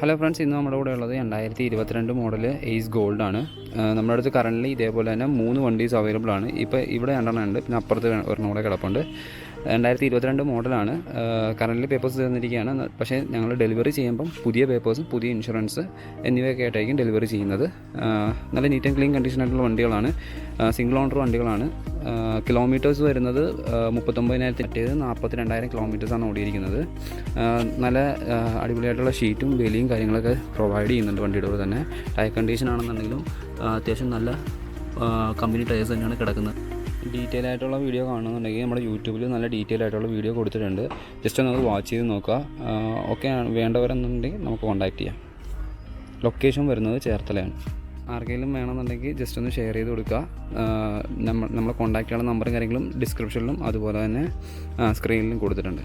Hello friends, ഇന്ന് നമ്മുടെ കൂടെ ഉള്ളത് 2022 മോഡൽ എയ്സ് ഗോൾഡാണ്. നമ്മുടെ അടുത്ത് കറൻ്റ് ഇതേപോലെ തന്നെ 3 വണ്ടീസ് അവൈലബിൾ ആണ്. ഇപ്പോൾ ഇവിടെ 2 ഉണ്ട്, പിന്നെ അപ്പുറത്ത് ഒരെണ്ണം കൂടെ കിടപ്പുണ്ട്. 2022 മോഡലാണ്. കറൻ്റ് പേപ്പേഴ്സ് തന്നിരിക്കുകയാണ്. പക്ഷേ ഞങ്ങൾ ഡെലിവറി ചെയ്യുമ്പം പുതിയ പേപ്പേഴ്സും പുതിയ ഇൻഷുറൻസ് എന്നിവയൊക്കെ ആയിട്ടായിരിക്കും ഡെലിവറി ചെയ്യുന്നത്. നല്ല നീറ്റ് ആൻഡ് ക്ലീൻ കണ്ടീഷനായിട്ടുള്ള വണ്ടികളാണ്. സിംഗിൾ ഓണർ വണ്ടികളാണ്. കിലോമീറ്റേഴ്സ് വരുന്നത് 39,000, മറ്റേത് 42,000 കിലോമീറ്റേഴ്സാണ് ഓടിയിരിക്കുന്നത്. നല്ല അടിപൊളിയായിട്ടുള്ള ഷീറ്റും വെലിയും കാര്യങ്ങളൊക്കെ പ്രൊവൈഡ് ചെയ്യുന്നുണ്ട് വണ്ടിയുടെ തന്നെ. ടയർ കണ്ടീഷൻ ആണെന്നുണ്ടെങ്കിലും അത്യാവശ്യം നല്ല കമ്പനി ടയേഴ്സ് തന്നെയാണ് കിടക്കുന്നത്. ഡീറ്റെയിൽ ആയിട്ടുള്ള വീഡിയോ കാണുന്നുണ്ടെങ്കിൽ നമ്മുടെ യൂട്യൂബിൽ നല്ല ഡീറ്റെയിൽ ആയിട്ടുള്ള വീഡിയോ കൊടുത്തിട്ടുണ്ട്. ജസ്റ്റ് ഒന്ന് അത് വാച്ച് ചെയ്ത് നോക്കുക. ഓക്കെ വേണ്ടവരെന്നുണ്ടെങ്കിൽ നമുക്ക് കോൺടാക്റ്റ് ചെയ്യാം. ലൊക്കേഷൻ വരുന്നത് ചേർത്തലയാണ്. ആർക്കെങ്കിലും വേണമെന്നുണ്ടെങ്കിൽ ജസ്റ്റ് ഒന്ന് ഷെയർ ചെയ്ത് കൊടുക്കുക. നമ്മളെ കോൺടാക്റ്റ് ചെയ്യാനുള്ള നമ്പറും കാര്യങ്ങളും ഡിസ്ക്രിപ്ഷനിലും അതുപോലെ തന്നെ സ്ക്രീനിലും കൊടുത്തിട്ടുണ്ട്.